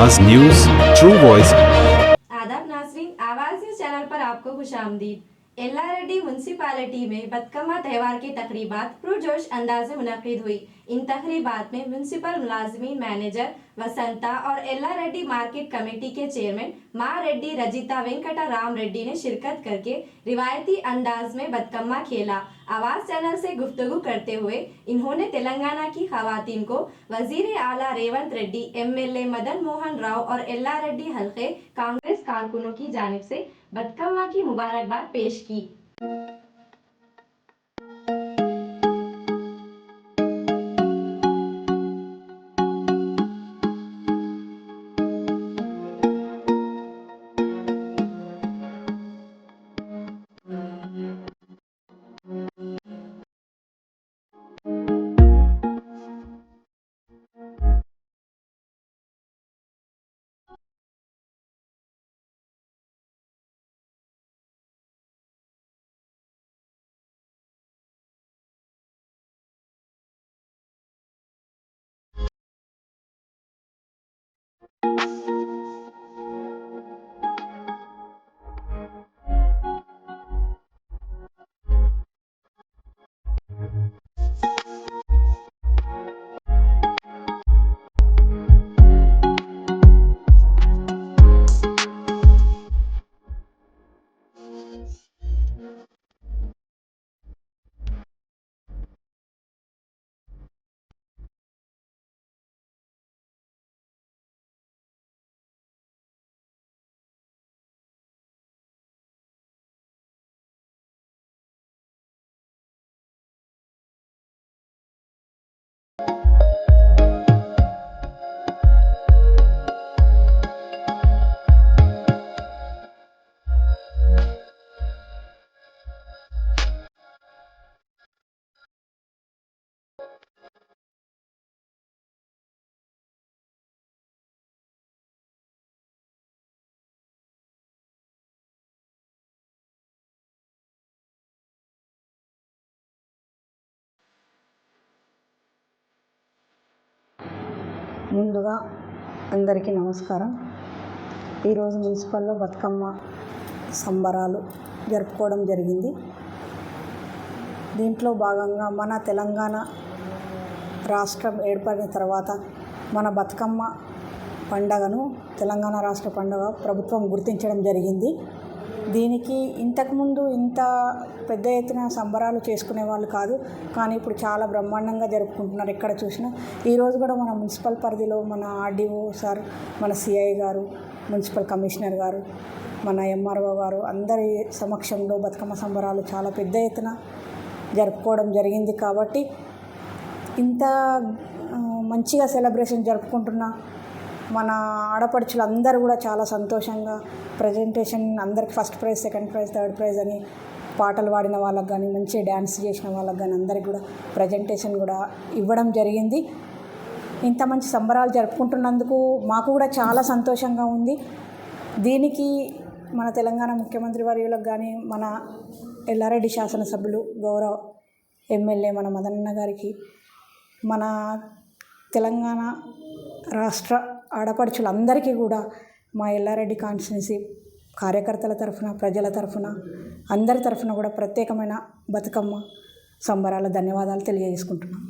आवाज news, true voice. आदाब नाज़रीन, आवाज़ न्यूज़ चैनल पर आपको खुशामदीद। एल्लारेड्डी म्यूनसिपालिटी में बतकम्मा त्यौहार की तकरीबात पुरजोश अंदाज में मुनक़िद हुई। इन तकरीबात में म्यूनसिपल मुलाजमीन, मैनेजर वसंता और एल्लारेड्डी मार्केट कमेटी के चेयरमैन माँ रेड्डी रजिता वेंकटा राम रेड्डी ने शिरकत करके रिवायती अंदाज में बतकम्मा खेला। आवाज़ चैनल से गुफ्तगू करते हुए इन्होंने तेलंगाना की खवातीन को वजीर आला रेवंत रेड्डी, MLA मदन मोहन राव और एल्लारेड्डी हल्के कांग्रेस कारकुनों की जानिब से बतकम्मा की मुबारकबाद पेश की। ముందుగా అందరికీ నమస్కారం. ఈరోజు మున్సిపల్లో బతుకమ్మ సంబరాలు జరుపుకోవడం జరిగింది. దీంట్లో భాగంగా మన తెలంగాణ రాష్ట్రం ఏర్పడిన తర్వాత మన బతుకమ్మ పండగను తెలంగాణ రాష్ట్ర పండుగ ప్రభుత్వం గుర్తించడం జరిగింది. దీనికి ఇంతకుముందు ఇంత పెద్ద ఎత్తున సంబరాలు చేసుకునే వాళ్ళు కాదు, కానీ ఇప్పుడు చాలా బ్రహ్మాండంగా జరుపుకుంటున్నారు ఎక్కడ చూసినా. ఈరోజు కూడా మన మున్సిపల్ పరిధిలో మన RDO సార్, మన CI గారు, మున్సిపల్ కమిషనర్ గారు, మన MRO గారు అందరి సమక్షంలో బతుకమ్మ సంబరాలు చాలా పెద్ద ఎత్తున జరుపుకోవడం జరిగింది. కాబట్టి ఇంత మంచిగా సెలబ్రేషన్ జరుపుకుంటున్న మన ఆడపడుచులు అందరూ కూడా చాలా సంతోషంగా ప్రజెంటేషన్ అందరికి first prize, second prize, third prize అని పాటలు పాడిన వాళ్ళకి కానీ, మంచిగా డ్యాన్స్ చేసిన వాళ్ళకి కానీ అందరికి కూడా ప్రజెంటేషన్ కూడా ఇవ్వడం జరిగింది. ఇంత మంచి సంబరాలు జరుపుకుంటున్నందుకు మాకు కూడా చాలా సంతోషంగా ఉంది. దీనికి మన తెలంగాణ ముఖ్యమంత్రి వర్యులకు కానీ, మన ఎల్లారెడ్డి శాసనసభ్యులు గౌరవ MLA మన మదనన్న గారికి, మన తెలంగాణ రాష్ట్ర ఆడపడుచులందరికీ కూడా మా ఎల్లారెడ్డి కాన్స్టిట్యున్సీ కార్యకర్తల తరఫున, ప్రజల తరఫున, అందరి తరఫున కూడా ప్రత్యేకమైన బతుకమ్మ సంబరాల ధన్యవాదాలు తెలియజేసుకుంటున్నాం.